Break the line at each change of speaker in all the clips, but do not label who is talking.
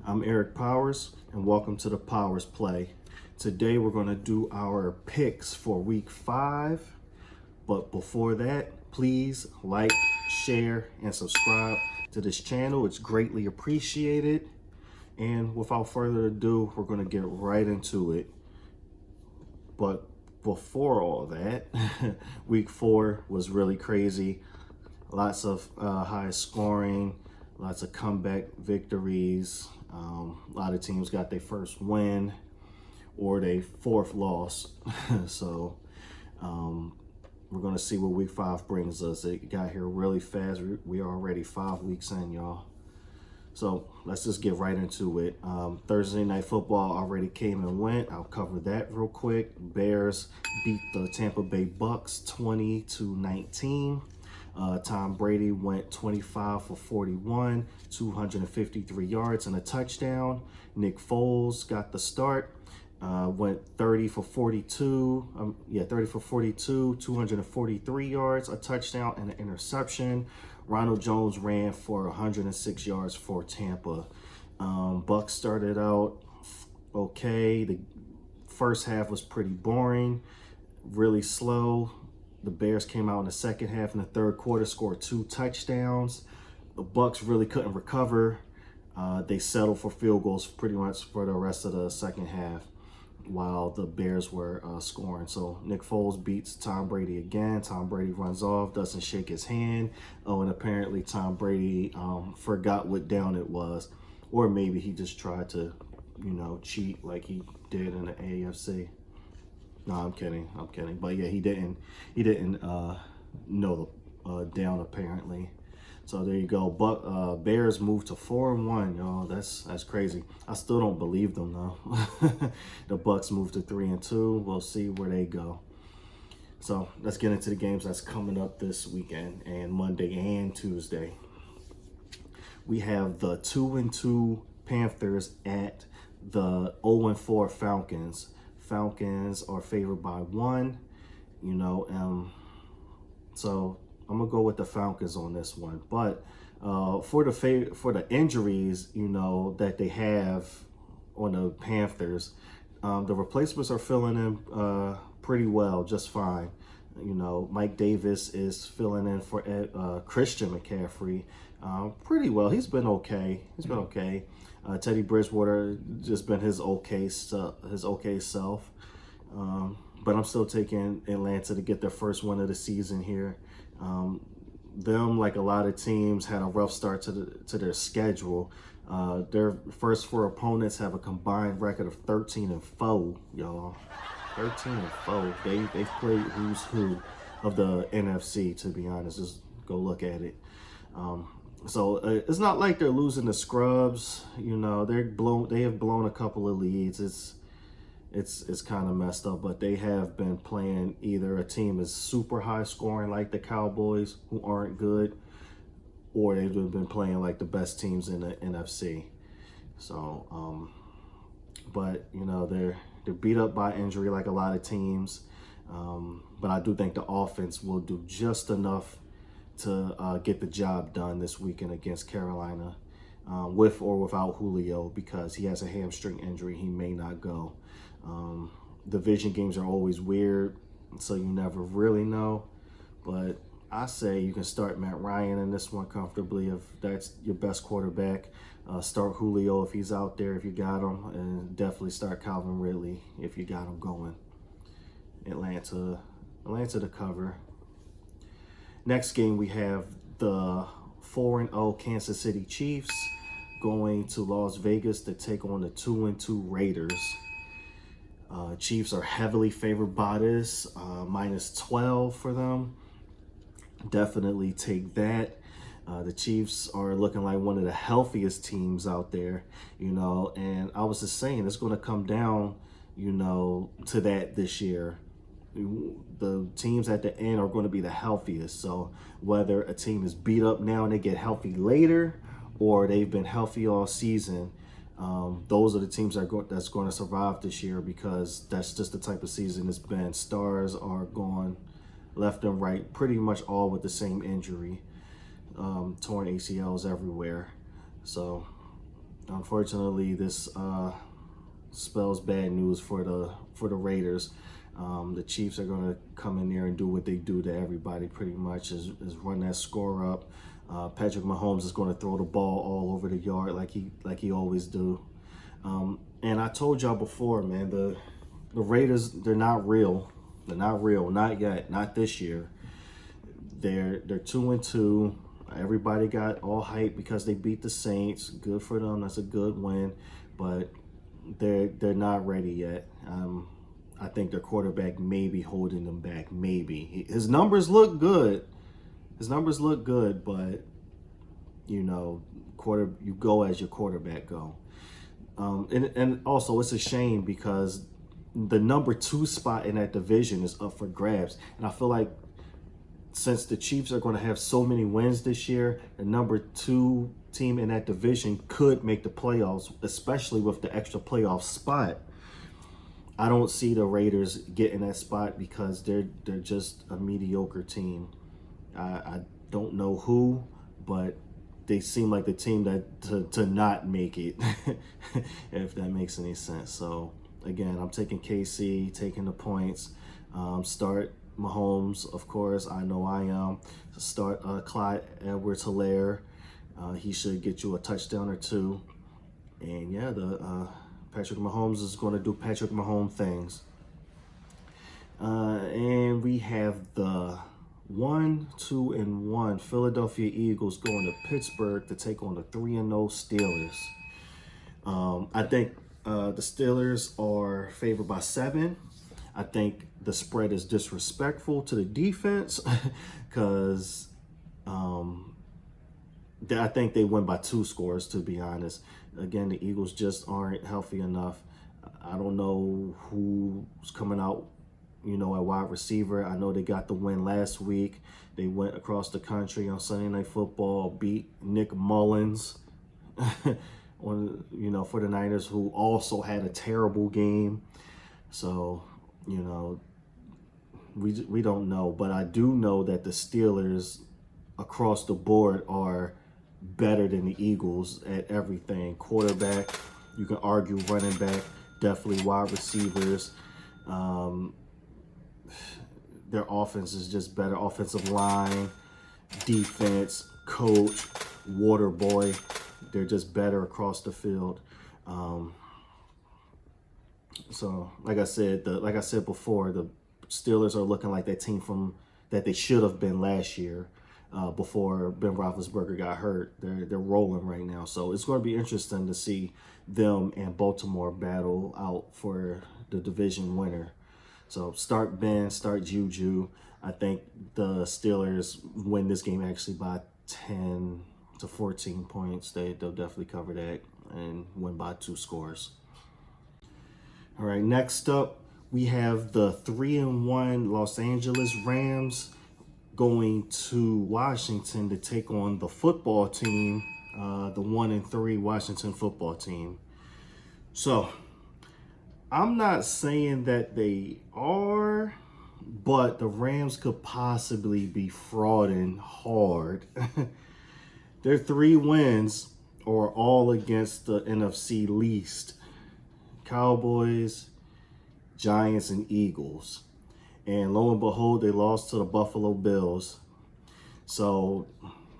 I'm Eric Powers, and welcome to the Powers Play. Today we're going to do our picks for week 5. But before that, please like, share, and subscribe to this channel. It's greatly appreciated. And without further ado, we're going to get right into it. But before all that, week 4 was really crazy. Lots of high scoring, lots of comeback victories. A lot of teams got their first win or their 4th loss. So we're going to see what week 5 brings us. It got here really fast. We are already 5 weeks in, y'all. So let's just get right into it. Thursday night football already came and went. I'll cover that real quick. Bears beat the Tampa Bay Bucks 20-19. Tom Brady went 25 for 41, 253 yards and a touchdown. Nick Foles got the start. Went 30 for 42, 243 yards, a touchdown, and an interception. Ronald Jones ran for 106 yards for Tampa. Bucks started out okay. The first half was pretty boring, really slow. The Bears came out in the second half in the third quarter, scored 2 touchdowns. The Bucks really couldn't recover. They settled for field goals pretty much for the rest of the second half while the Bears were scoring. So Nick Foles beats Tom Brady again. Tom Brady runs off, doesn't shake his hand. Oh, and apparently Tom Brady forgot what down it was. Or maybe he just tried to, cheat like he did in the AFC. No, I'm kidding. But yeah, he didn't know the down apparently. So there you go. But Bears moved to 4-1, y'all. That's crazy. I still don't believe them though. The Bucks moved to 3-2. We'll see where they go. So let's get into the games that's coming up this weekend and Monday and Tuesday. We have the 2-2 Panthers at the 0-4 Falcons. Falcons are favored by 1, so I'm gonna go with the Falcons on this one. But for the injuries, that they have on the Panthers, the replacements are filling in pretty well, just fine. Mike Davis is filling in for Christian McCaffrey pretty well. He's been okay. Teddy Bridgewater just been his okay self. But I'm still taking Atlanta to get their first win of the season here. Them, like a lot of teams, had a rough start to their schedule. Their first 4 opponents have a combined record of 13-4, y'all. 13-4. They've played who's who of the NFC, to be honest. Just go look at it. So it's not like they're losing the scrubs. They have blown a couple of leads. It's kind of messed up, but they have been playing either a team is super high scoring like the Cowboys, who aren't good, or they've been playing like the best teams in the NFC. So, but they're beat up by injury like a lot of teams. But I do think the offense will do just enough to get the job done this weekend against Carolina, with or without Julio, because he has a hamstring injury. He may not go. Division games are always weird, so you never really know. But I say you can start Matt Ryan in this one comfortably if that's your best quarterback. Start Julio if he's out there, if you got him, and definitely start Calvin Ridley if you got him going. Atlanta to cover. Next game, we have the 4-0 Kansas City Chiefs going to Las Vegas to take on the 2-2 Raiders. Chiefs are heavily favored by this, -12 for them. Definitely take that. The Chiefs are looking like one of the healthiest teams out there, and I was just saying it's going to come down, to that this year. The teams at the end are going to be the healthiest. So whether a team is beat up now and they get healthy later, or they've been healthy all season, those are the teams that's going to survive this year, because that's just the type of season it's been. Stars are gone left and right, pretty much all with the same injury. Torn ACLs everywhere. So Unfortunately, this spells bad news for the Raiders. The Chiefs are going to come in there and do what they do to everybody, pretty much, is run that score up. Patrick Mahomes is going to throw the ball all over the yard like he always do. And I told y'all before, man, the Raiders, they're not real. They're not real, not yet, not this year. They're 2-2. Everybody got all hyped because they beat the Saints. Good for them. That's a good win, but they're not ready yet. I think their quarterback may be holding them back. Maybe his numbers look good. But you go as your quarterback go. And also it's a shame because the number 2 spot in that division is up for grabs, and I feel like since the Chiefs are going to have so many wins this year, the number 2 team in that division could make the playoffs, especially with the extra playoff spot. I don't see the Raiders getting that spot because they're just a mediocre team. I don't know who, but they seem like the team that to not make it, if that makes any sense. So again, I'm taking KC, taking the points. Start Mahomes, of course. I know I am. Start Clyde Edwards-Helaire. He should get you a touchdown or 2. And yeah, the Patrick Mahomes is going to do Patrick Mahomes things. And we have the 1-2-1 Philadelphia Eagles going to Pittsburgh to take on the 3-0 Steelers. I think the Steelers are favored by 7. I think the spread is disrespectful to the defense because I think they win by 2 scores, to be honest. Again, the Eagles just aren't healthy enough. I don't know who's coming out, at wide receiver. I know they got the win last week. They went across the country on Sunday Night Football, beat Nick Mullins for the Niners, who also had a terrible game. So, we don't know. But I do know that the Steelers across the board are better than the Eagles at everything. Quarterback, you can argue running back, definitely wide receivers. Their offense is just better. Offensive line, defense, coach, water boy. They're just better across the field. So, like I said before, the Steelers are looking like that team that they should have been last year. Before Ben Roethlisberger got hurt. They're rolling right now. So it's going to be interesting to see them and Baltimore battle out for the division winner. So start Ben, start Juju. I think the Steelers win this game actually by 10 to 14 points. They'll definitely cover that and win by 2 scores. All right, next up, we have the 3-1 Los Angeles Rams going to Washington to take on the football team, the 1-3 Washington football team. So I'm not saying that they are, but the Rams could possibly be frauding hard. Their 3 wins are all against the NFC least: Cowboys, Giants, and Eagles. And lo and behold, they lost to the Buffalo Bills. So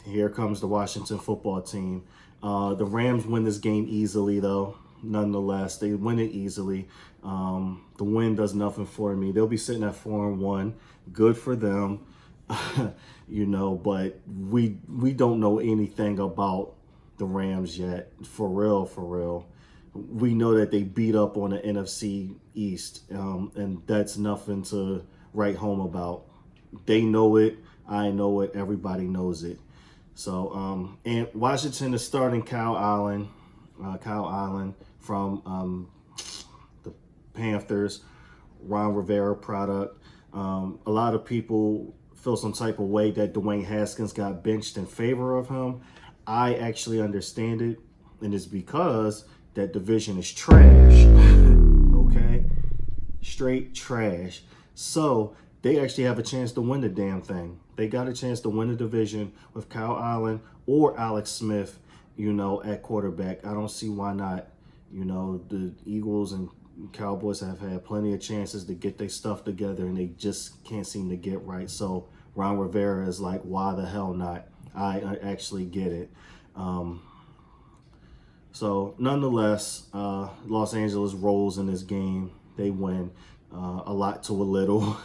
here comes the Washington football team. The Rams win this game easily, though. Nonetheless, they win it easily. The win does nothing for me. They'll be sitting at 4-1. Good for them. But we don't know anything about the Rams yet. For real. We know that they beat up on the NFC East, and that's nothing to write home about. They know it. I know it. Everybody knows it. So, and Washington is starting Kyle Allen from the Panthers, Ron Rivera product. A lot of people feel some type of way that Dwayne Haskins got benched in favor of him. I actually understand it, and it's because that division is trash. Okay? Straight trash. So they actually have a chance to win the damn thing. They got a chance to win the division with Kyle Allen or Alex Smith at quarterback. I don't see why not. The Eagles and Cowboys have had plenty of chances to get their stuff together, and they just can't seem to get right. So Ron Rivera is like, why the hell not? I actually get it. So nonetheless, Los Angeles rolls in this game. They win a lot to a little.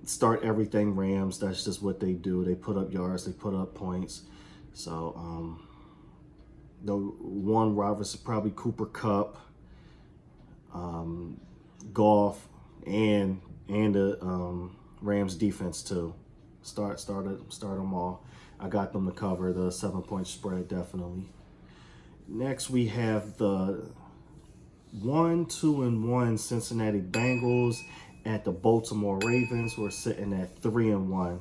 Start everything Rams. That's just what they do. They put up yards. They put up points. So the one rival is probably Cooper Kupp, Goff, and the Rams defense too. Start them all. I got them to cover the 7-point spread definitely. Next we have the 1-2-1 Cincinnati Bengals at the Baltimore Ravens, who are sitting at 3-1.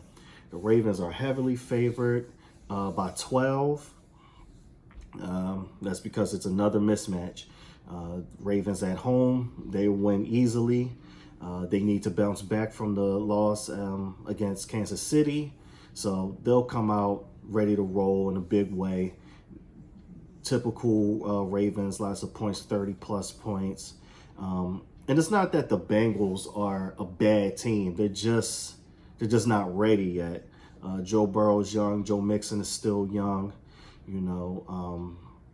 The Ravens are heavily favored by 12. That's because it's another mismatch. Ravens at home, they win easily. They need to bounce back from the loss against Kansas City. So they'll come out ready to roll in a big way. Typical Ravens, lots of points, 30-plus points. And it's not that the Bengals are a bad team. They're just not ready yet. Joe Burrow's young. Joe Mixon is still young.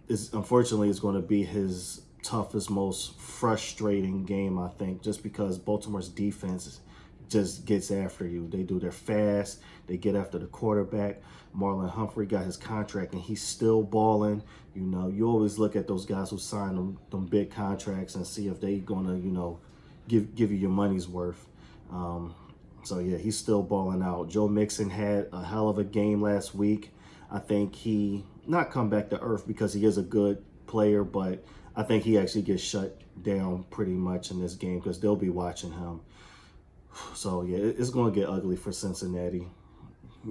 Unfortunately, it's going to be his toughest, most frustrating game, I think, just because Baltimore's defense just gets after you. They're fast. They get after the quarterback. Marlon Humphrey got his contract, and he's still balling. You always look at those guys who sign them big contracts and see if they're going to, give you your money's worth. So, yeah, he's still balling out. Joe Mixon had a hell of a game last week. I think he not come back to earth because he is a good player, but I think he actually gets shut down pretty much in this game because they'll be watching him. So, yeah, it's going to get ugly for Cincinnati.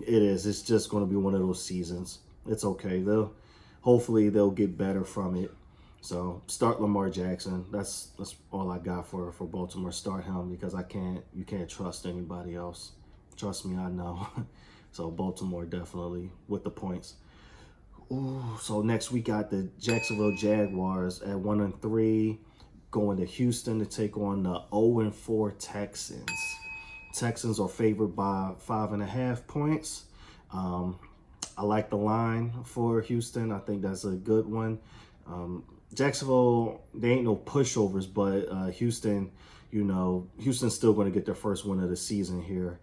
It is. It's just going to be one of those seasons. It's okay. Hopefully they'll get better from it. So start Lamar Jackson. That's all I got for Baltimore. Start him because you can't trust anybody else. Trust me, I know. So Baltimore definitely with the points. Ooh, so next we got the Jacksonville Jaguars at 1-3 going to Houston to take on the 0-4 Texans. Texans are favored by 5.5 points. I like the line for Houston. I think that's a good one. Jacksonville, they ain't no pushovers, but Houston, Houston's still going to get their first win of the season here.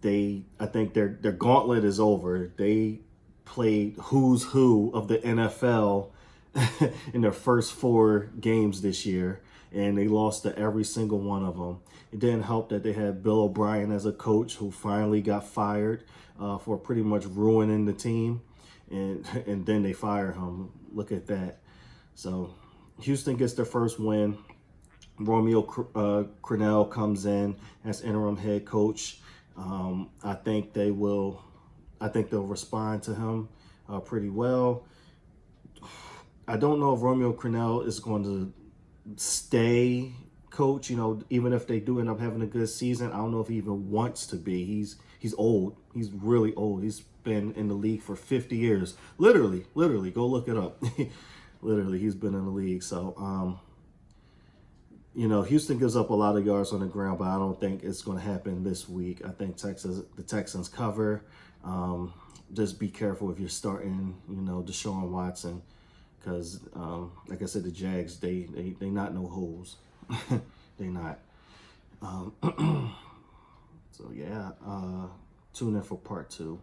I think their gauntlet is over. They played who's who of the NFL in their first 4 games this year, and they lost to every single one of them. It didn't help that they had Bill O'Brien as a coach who finally got fired for pretty much ruining the team, and then they fire him. Look at that. So Houston gets their first win. Romeo Crennel comes in as interim head coach. I think they'll respond to him pretty well. I don't know if Romeo Crennel is going to stay coach. Even if they do end up having a good season, I don't know if he even wants to be. He's old. He's really old. He's been in the league for 50 years. Literally, go look it up. Literally, he's been in the league. So, Houston gives up a lot of yards on the ground, but I don't think it's going to happen this week. I think the Texans cover. Just be careful if you're starting, Deshaun Watson, because, like I said, the Jags, they not no holes. They not. So, yeah, tune in for part 2.